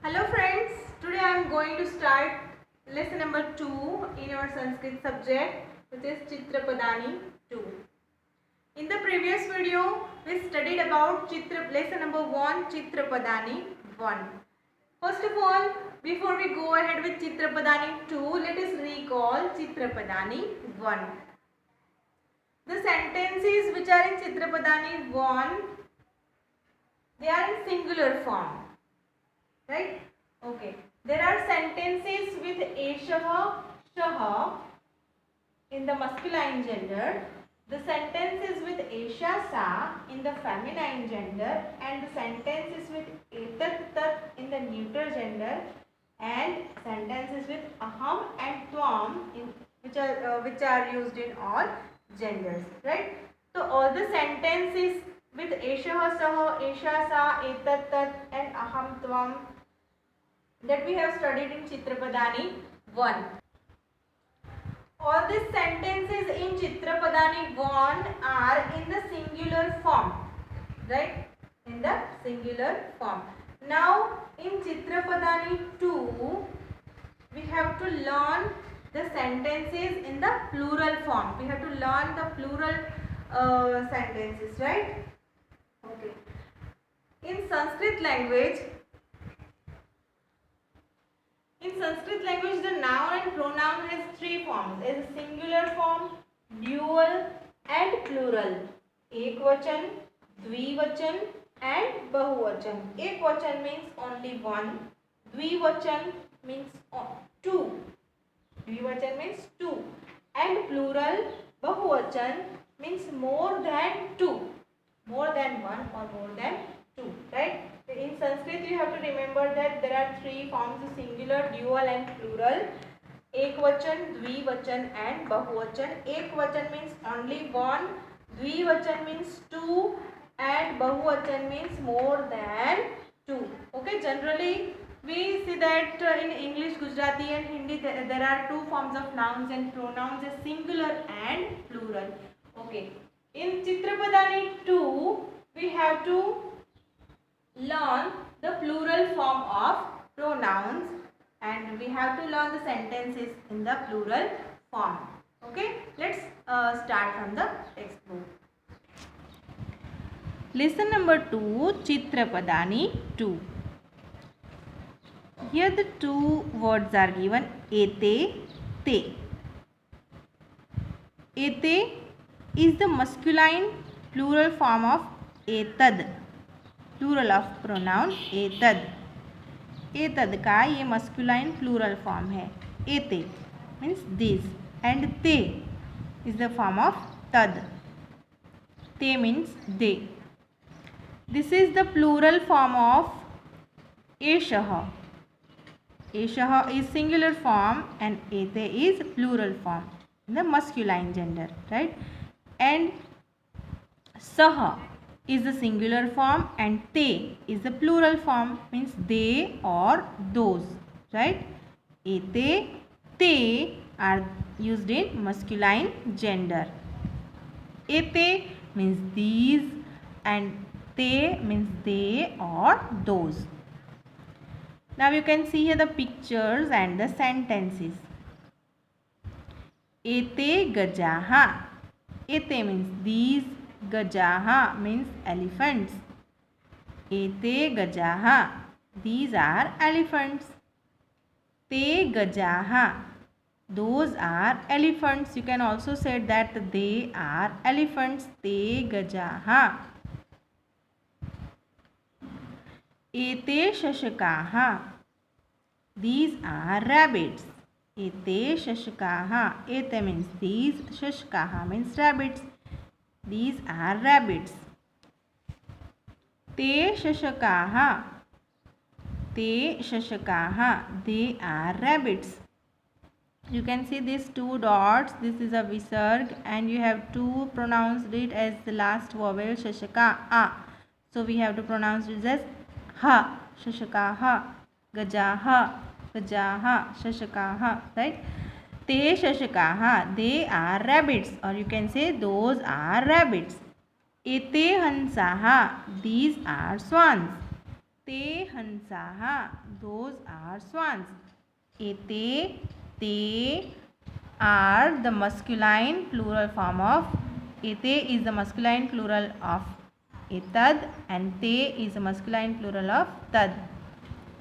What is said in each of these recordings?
Hello friends, today I am going to start lesson number 2 in our Sanskrit subject, which is Chitrapadani 2. In the previous video, we studied about lesson number 1, Chitrapadani 1. First of all, before we go ahead with Chitrapadani 2, let us recall Chitrapadani 1. The sentences which are in Chitrapadani 1, they are in singular form. Right? Okay. There are sentences with Eshaha, Shaha in the masculine gender. The sentences with Esha, Sa in the feminine gender, and the sentences with Etat, Tat in the neuter gender, and sentences with Aham and Tvam which are used in all genders. Right? So all the sentences with Esha, Saha, Esha, Sa, Etat, Tat, and Aham, Tvam that we have studied in Chitrapadani 1. All these sentences in Chitrapadani 1 are in the singular form, right? In the singular form. Now in Chitrapadani 2, we have to learn the sentences in the plural form. We have to learn the plural sentences, right? Okay. In Sanskrit language, the noun and pronoun has three forms: is singular form, dual, and plural. Ekvachan, dvivachan, and bahuvachan. Ekvachan means only one. Dvivachan means two. Dvivachan means two. And plural, bahuvachan, means more than two. More than one or more than two. Right? In Sanskrit, you have to remember that there are three forms: singular, dual, and plural. Ekvachan, dvivachan, and bahuvachan. Ekvachan means only one. Dvivachan means two, and bahuvachan means more than two. Okay, generally we see that in English, Gujarati, and Hindi there are two forms of nouns and pronouns: singular and plural. Okay, in Chitrapadani 2, we have to learn the plural form of pronouns, and we have to learn the sentences in the plural form. Okay, let's start from the textbook. Lesson number 2, Chitrapadani 2. Here the two words are given: ete, te. Ete is the masculine plural form of etad. Plural of pronoun एतद. एतद का ये masculine plural form है. एते means this and ते is the form of तद. ते means they. This is the plural form of एशः. एशः इज सिंगुलर फॉर्म एंड एते is plural form in the masculine gender, right? And सः is the singular form and te is the plural form, means they or those, right? Ete, te are used in masculine gender. Ete means these and te means they or those. Now you can see here the pictures and the sentences. Ete gajaha. Ete means these. Gajaha means elephants. Ete gajaha. These are elephants. Te gajaha. Those are elephants. You can also say that they are elephants. Te gajaha. Ete shashakaha. These are rabbits. Ete shashakaha. Ete means these. Shashakaha means rabbits. These are rabbits. Te shashakaha. Te shashakaha. They are rabbits. You can see these two dots. This is a visarg and you have to pronounce it as the last vowel shashaka a. So we have to pronounce it as ha. Shashakaha. Gajaha. Gajaha. Shashakaha. Right? Te shashakaha. They are rabbits, or you can say those are rabbits. Ete hansaha. These are swans. ते हंसाः, those are swans. Ete, te are the masculine plural form of ete is the masculine plural of etad and te is the masculine plural of tad.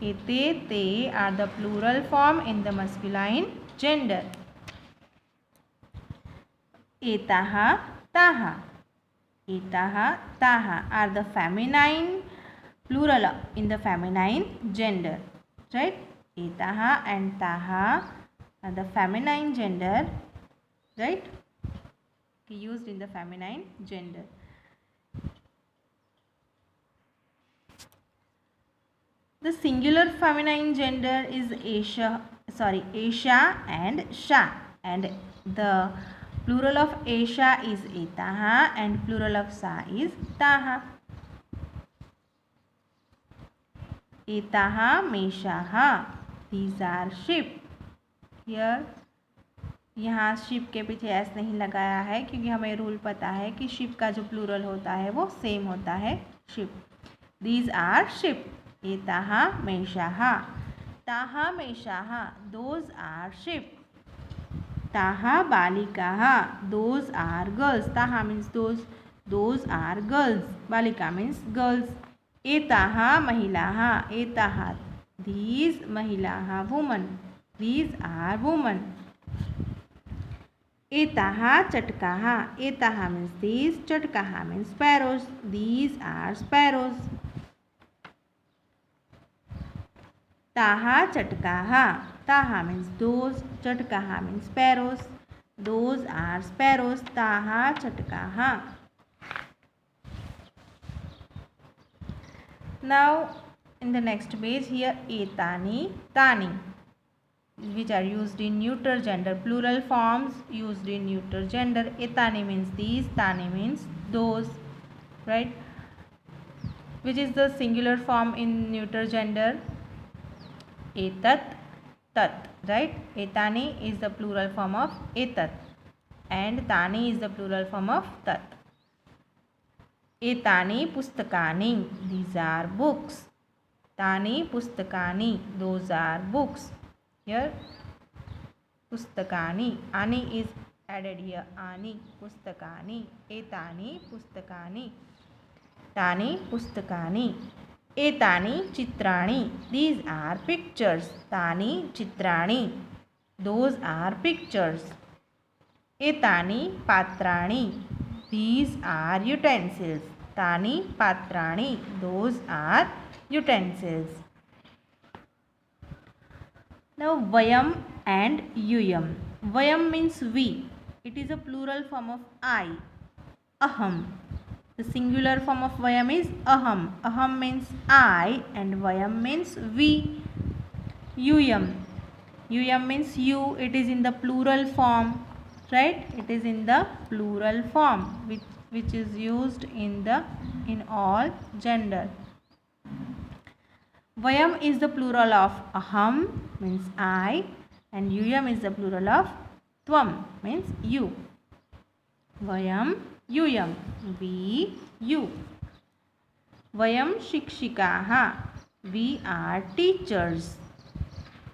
Ete, te are the plural form in the masculine gender. Etaha, taha. Etaha, taha are the feminine plural in the feminine gender, right? Etaha and taha are the feminine gender, right? Used in the feminine gender. The singular feminine gender is Asha and Sha, and the plural of Asha is Etaha and plural of Sa is Taha. Etaha, Meshaha, these are sheep. Here यहाँ ship के पीछे S नहीं लगाया है क्योंकि हमें rule पता है कि शिप का जो प्लूरल होता है वो सेम होता है शिप. These are sheep. एताहा मेषाहा. ताहा मेषाहा, दोज आर शिप. ताहा बालिकाहा, दोज आर गर्ल्स. ताहा मीन्स दोज आर गर्ल्स. बालिका मीन्स गर्ल्स. एताहा महिलाहा. एताहा, these महिलाहा, women. These are women. Etaha chatkaha. Etaha means these. Chatkaha means sparrows. These are sparrows. Taha chatkaha. Taha means those. Chatkaha means sparrows. Those are sparrows. Taha chatkaha. Now in the next page here etani, tani, which are used in neuter gender. Plural forms used in neuter gender. Etani means these, tani means those, right? Which is the singular form in neuter gender? Etat, tat, right? Etani is the plural form of etat and tani is the plural form of tat. Etani pustakani, these are books. Tani pustakani, those are books. Here pustakani, ani is added here. Ani pustakani. Etani pustakani. Tani pustakani. Etani chitrani, these are pictures. Tani chitrani, those are pictures. Etani patrani, these are utensils. Tani patrani, those are utensils. Now vayam and yuyam. Vayam means we. It is a plural form of I. Aham. The singular form of vayam is aham. Aham means I and vayam means we. Yuyam. Yuyam means you. It is in the plural form, right? It is in the plural form which is used in all gender. Vayam is the plural of aham means I and yuyam is the plural of tvam means you. Vayam, yuyam, we, you. Vayam shikshikaha, we are teachers.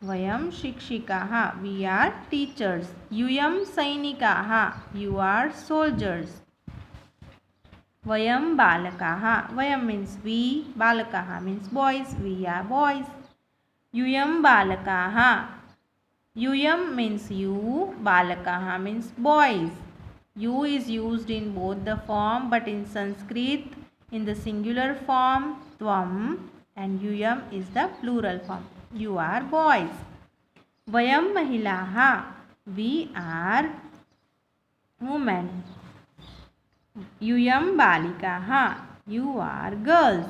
Vayam shikshikaha, we are teachers. Yuyam sainikaha, you are soldiers. Vayam balakaha, vayam means we, balakaha means boys, we are boys. Yuyam balakaha, yuyam means you, balakaha means boys. You is used in both the form but in Sanskrit in the singular form tvam and yuyam is the plural form. You are boys. Vayam mahilaha, we are women. Yuyam balikaha, you are girls.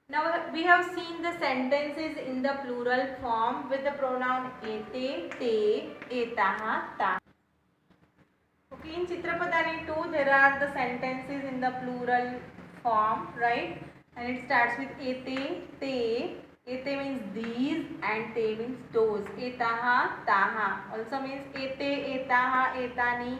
Now we have seen the sentences in the plural form with the pronoun ete, te, etaha, ta. Okay, in Chitrapadani 2 there are the sentences in the plural form, right? And it starts with ete, te. Ete means these and te means those. Etaha, taha also means ete, etaha, etani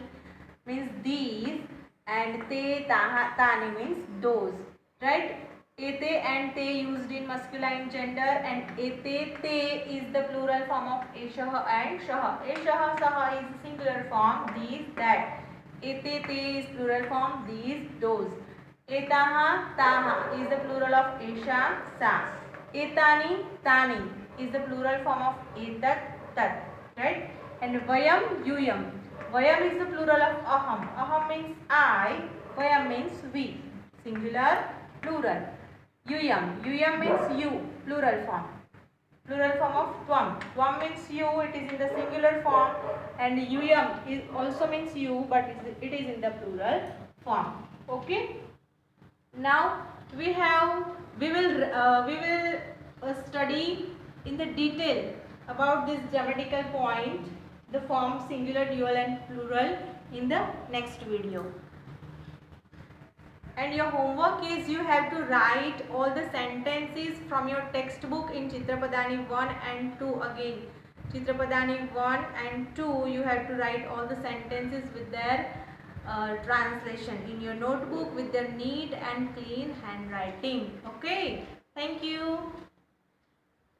means these and te, taha, tani means those. right? Ete and te used in masculine gender, and ete te is the plural form of eshah and shah. Eshah saha is singular form, these that. Ete te is plural form, these those. Etaha taha is the plural of esha sa. Etani tani is the plural form of etat tat, right? And vayam yuyam. Vayam is the plural of aham. Aham means I, vayam means we. Singular, plural. Yuyam. Yuyam means you, plural form. Plural form of tvam. Tvam means you, it is in the singular form, and yuyam is also means you, but it is in the plural form. Okay. Now we will study in the detail about this grammatical point, the form singular, dual, and plural in the next video. And your homework is you have to write all the sentences from your textbook in Chitrapadani 1 and 2 again. Chitrapadani 1 and 2, you have to write all the sentences with their translation in your notebook with their neat and clean handwriting. Okay. Thank you.